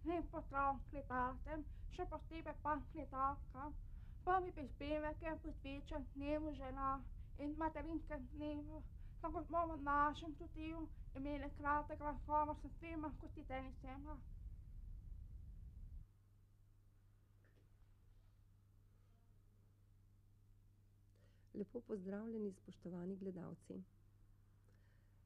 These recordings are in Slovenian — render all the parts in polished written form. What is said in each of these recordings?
Lep pozdrav gledalcem, še posebej pa gledalkam. Prvi prispevek je posvečen dnevu žena in materinskem dnevu. Tako bomo v našem studiu imeli kratek razgovor s dvema gostiteljicama. Lepo pozdravljeni, spoštovani gledalci.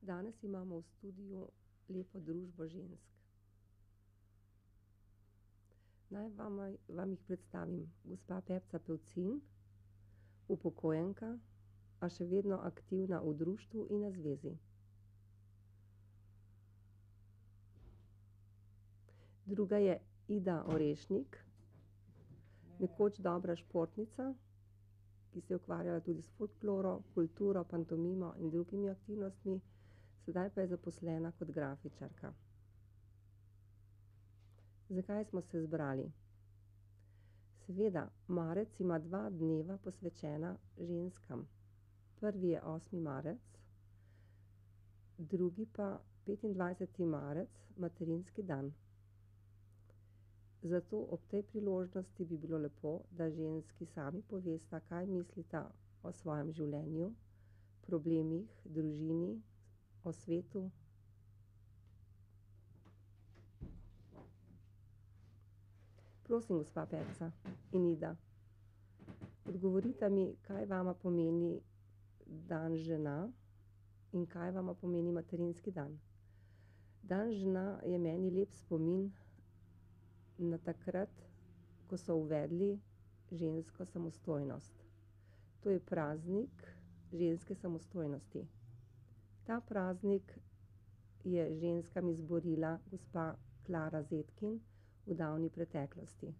Danes imamo v studiu lepo družbo žensk. Naj vam jih predstavim. Gospa Pepca Pevcin, upokojenka, a še vedno aktivna v društvu in na zvezi. Druga je Ida Orešnik, nekoč dobra športnica, ki se je ukvarjala tudi s folkloro, kulturo, pantomimo in drugimi aktivnostmi, sedaj pa je zaposlena kot grafičarka. Zakaj smo se zbrali? Seveda, marec ima 2 dneva posvečena ženskam. Prvi je 8. marec, drugi pa 25. marec, materinski dan. Zato ob tej priložnosti bi bilo lepo, da ženski sami povesta, kaj mislita o svojem življenju, problemih, družini, o svetu. Prosim, gospa Pepca in Ida, odgovorita mi, kaj vama pomeni dan žena in kaj vama pomeni materinski dan. Dan žena je meni lep spomin na takrat, ko so uvedli žensko samostojnost. To je praznik ženske samostojnosti. Ta praznik je ženskam izborila gospa Klara Zetkin v davni preteklosti.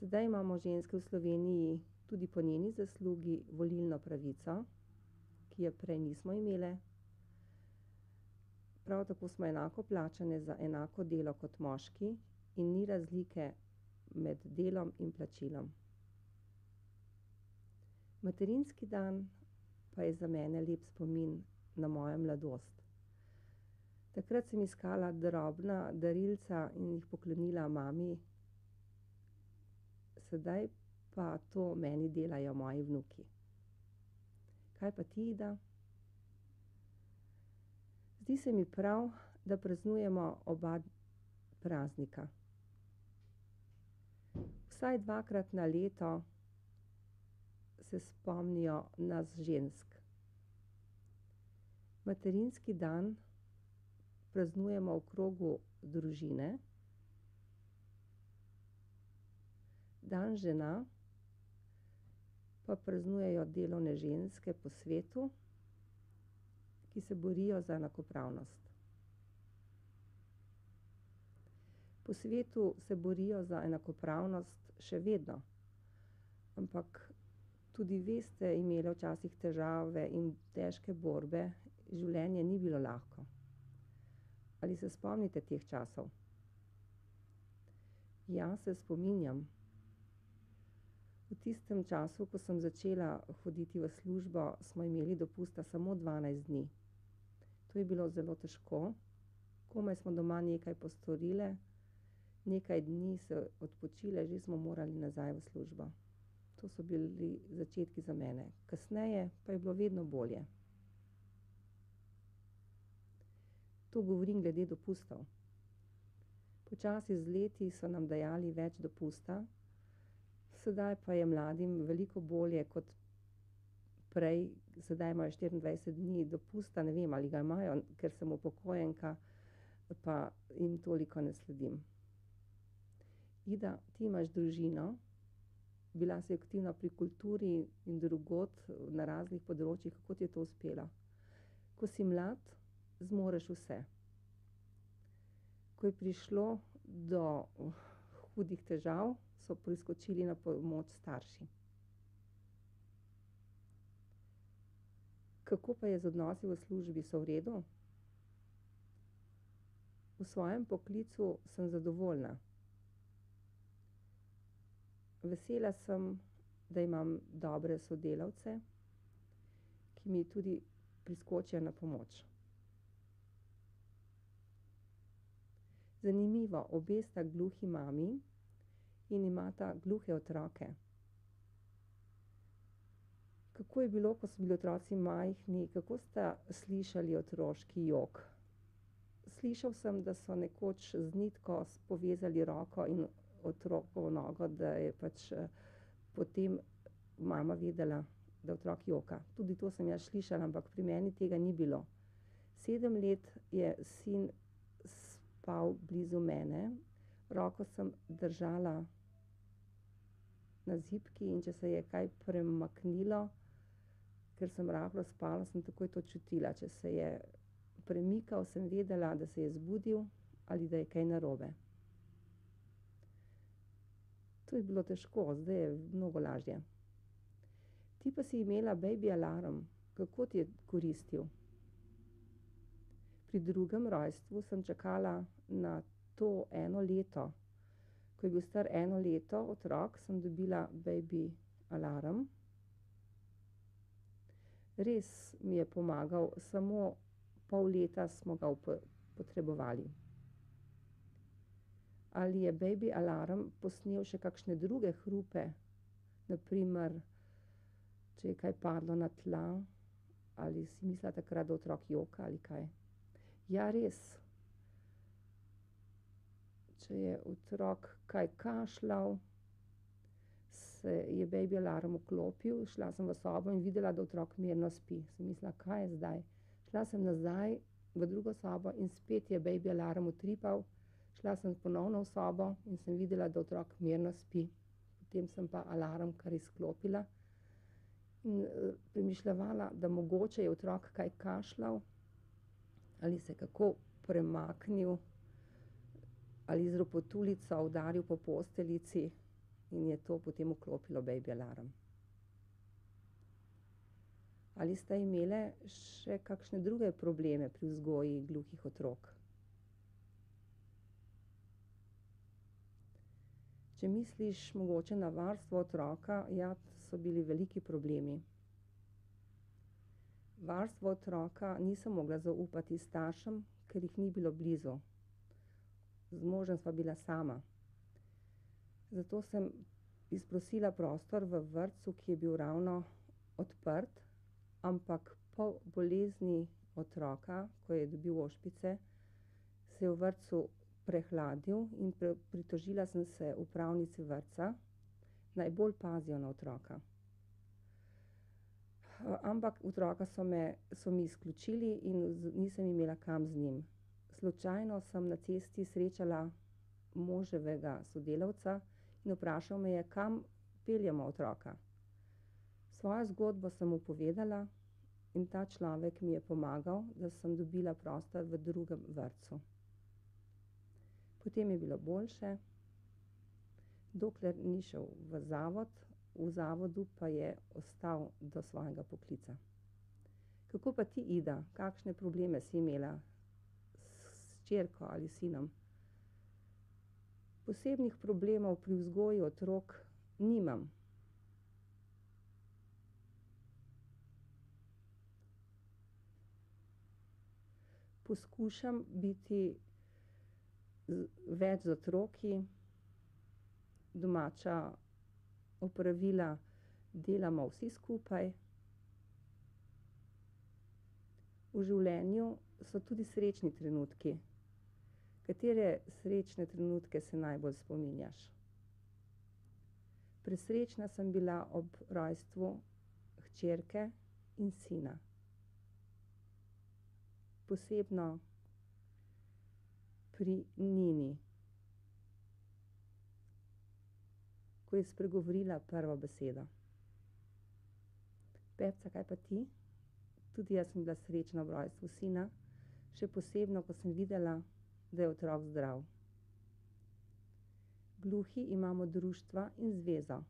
Sedaj imamo ženske v Sloveniji tudi po njeni zaslugi volilno pravico, ki je prej nismo imele. Prav tako smo enako plačane za enako delo kot moški in ni razlike med delom in plačilom. Materinski dan pa je za mene lep spomin na mojo mladost. Takrat sem iskala drobna darilca in jih poklonila mami, sedaj pa to meni delajo moji vnuki. Kaj pa ti, Ida? Zdi se mi prav, da praznujemo oba praznika. Vsaj 2-krat na leto se spomnijo nas žensk. Materinski dan praznujemo v krogu družine, dan žena pa praznujejo delovne ženske po svetu, ki se borijo za enakopravnost. Po svetu se borijo za enakopravnost še vedno, ampak tudi vi ste imeli včasih težave in težke borbe, življenje ni bilo lahko. Ali se spomnite teh časov? Ja, se spominjam. V tistem času, ko sem začela hoditi v službo, smo imeli dopusta samo 12 dni. To je bilo zelo težko. Komaj smo doma nekaj postorile, nekaj dni se odpočile, že smo morali nazaj v službo. To so bili začetki za mene. Kasneje pa je bilo vedno bolje. To govorim glede dopustov. Počasi z leti so nam dajali več dopusta, sedaj pa je mladim veliko bolje kot prej. Sedaj imajo 24 dni dopusta, ne vem, ali ga imajo, ker sem upokojenka, pa jim toliko ne sledim. Ida, ti imaš družino, bila si aktivna pri kulturi in drugod na raznih področjih. Kako ti je to uspelo? Ko si mlad, zmoreš vse. Ko je prišlo do hudih težav, so priskočili na pomoč starši. Kako pa je z odnosi v službi? So v redu? V svojem poklicu sem zadovoljna. Vesela sem, da imam dobre sodelavce, ki mi tudi priskočijo na pomoč. Zanimivo, obe sta gluhi mami in imata gluhe otroke. Kako je bilo, ko so bili otroci majhni, kako sta slišali otroški jok? Slišal sem, da so nekoč z nitko povezali roko in otrokovo nogo, da je pač potem mama vedela, da otrok joka. Tudi to sem jaz slišala, ampak pri meni tega ni bilo. 7 let je sin spal blizu mene, roko sem držala na zibki, in če se je kaj premaknilo, ker sem rahlo spala, sem takoj to čutila. Če se je premikal, sem vedela, da se je zbudil ali da je kaj narobe. To je bilo težko, zdaj je mnogo lažje. Ti pa si imela baby alarm. Kako ti je koristil? Pri drugem rojstvu sem čakala na to 1 leto. Ko je bil star 1 leto otrok, sem dobila baby alarm. Res mi je pomagal, samo pol leta smo ga potrebovali. Ali je baby alarm posnel še kakšne druge hrupe, na primer, če je kaj padlo na tla, ali si mislila takrat, da otrok joka ali kaj? Ja, res. Če je otrok kaj kašljal, se je baby alarm vklopil, šla sem v sobo in videla, da otrok mirno spi. Sem mislila, kaj je zdaj? Šla sem nazaj v drugo sobo in spet je baby alarm utripal. Šla sem ponovno v sobo in sem videla, da otrok mirno spi. Potem sem pa alarm kar izklopila in premišljevala, da mogoče je otrok kaj kašljal ali se kako premaknil ali z ropotuljico udaril po posteljici in je to potem vklopilo baby alarm. Ali sta imele še kakšne druge probleme pri vzgoji gluhih otrok? Če misliš mogoče na varstvo otroka, ja, so bili veliki problemi. Varstvo otroka nisem mogla zaupati staršem, ker jih ni bilo blizu. Z možem sva bila sama. Zato sem izprosila prostor v vrtcu, ki je bil ravno odprt, ampak po bolezni otroka, ko je dobil ošpice, se je v vrtcu prehladil in pritožila sem se upravnici vrtca, naj bolj pazijo na otroka. Ampak otroka so mi izključili in nisem imela kam z njim. Slučajno sem na cesti srečala moževega sodelavca in vprašal me je, kam peljemo otroka. Svojo zgodbo sem mu povedala in ta človek mi je pomagal, da sem dobila prostor v drugem vrtcu. Potem je bilo boljše, dokler ni šel v zavod, v zavodu pa je ostal do svojega poklica. Kako pa ti, Ida, kakšne probleme si imela s hčerko ali sinom? Posebnih problemov pri vzgoji otrok nimam. Poskušam biti več z otroki, domača opravila delamo vsi skupaj. V življenju so tudi srečni trenutki. Katere srečne trenutke se najbolj spominjaš? Presrečna sem bila ob rojstvu hčerke in sina. Posebno pri Nini, ko je spregovorila prvo besedo. Pepca, kaj pa ti? Tudi jaz sem bila srečna ob rojstvu sina, še posebno, ko sem videla, da je otrok zdrav. Gluhi imamo društva in zvezo.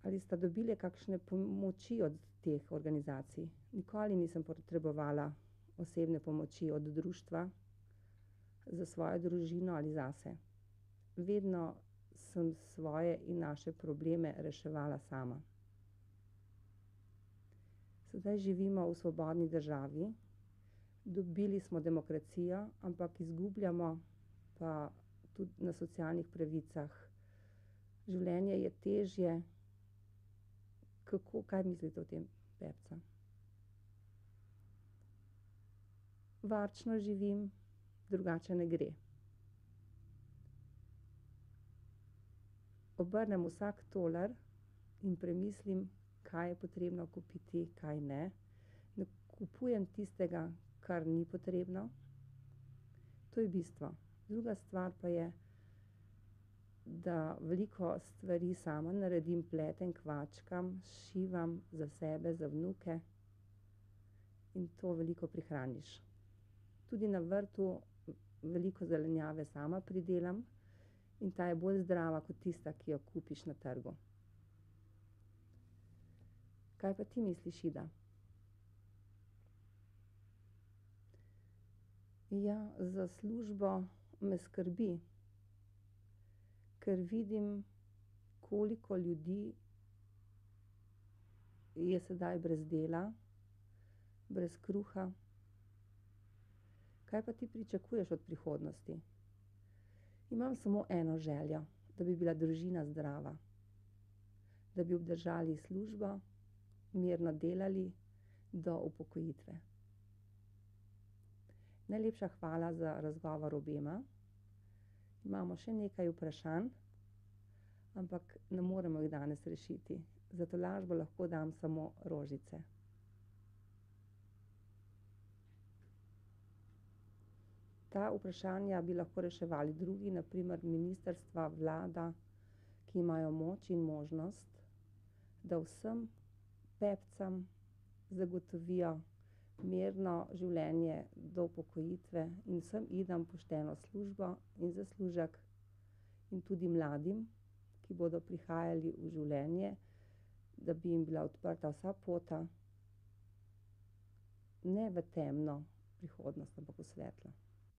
Ali sta dobili kakšne pomoči od teh organizacij? Nikoli nisem potrebovala osebne pomoči od društva za svojo družino ali zase. Vedno sem svoje in naše probleme reševala sama. Sedaj živimo v svobodni državi. Dobili smo demokracijo, ampak izgubljamo pa tudi na socialnih pravicah. Življenje je težje. Kaj mislite o tem, Pepca? Varčno živim, drugače ne gre. Obrnem vsak tolar in premislim, kaj je potrebno kupiti, kaj ne. Ne kupujem tistega, kar ni potrebno. To je bistvo. Druga stvar pa je, da veliko stvari sama naredim, pletem, kvačkam, šivam za sebe, za vnuke in to veliko prihraniš. Tudi na vrtu veliko zelenjave sama pridelam in ta je bolj zdrava kot tista, ki jo kupiš na trgu. Kaj pa ti misliš, Ida? Ja, za službo me skrbi, ker vidim, koliko ljudi je sedaj brez dela, brez kruha. Kaj pa ti pričakuješ od prihodnosti? Imam samo eno željo, da bi bila družina zdrava, da bi obdržali službo, mirno delali do upokojitve. Najlepša hvala za razgovor obema. Imamo še nekaj vprašanj, ampak ne moremo jih danes rešiti. Za tolažbo lahko dam samo rožice. Ta vprašanja bi lahko reševali drugi, na primer ministrstva, vlada, ki imajo moč in možnost, da vsem Pepcam zagotovijo mirno življenje do upokojitve in vsem Idam pošteno službo in zaslužek in tudi mladim, ki bodo prihajali v življenje, da bi jim bila odprta vsa pota, ne v temno prihodnost, ampak v svetlo.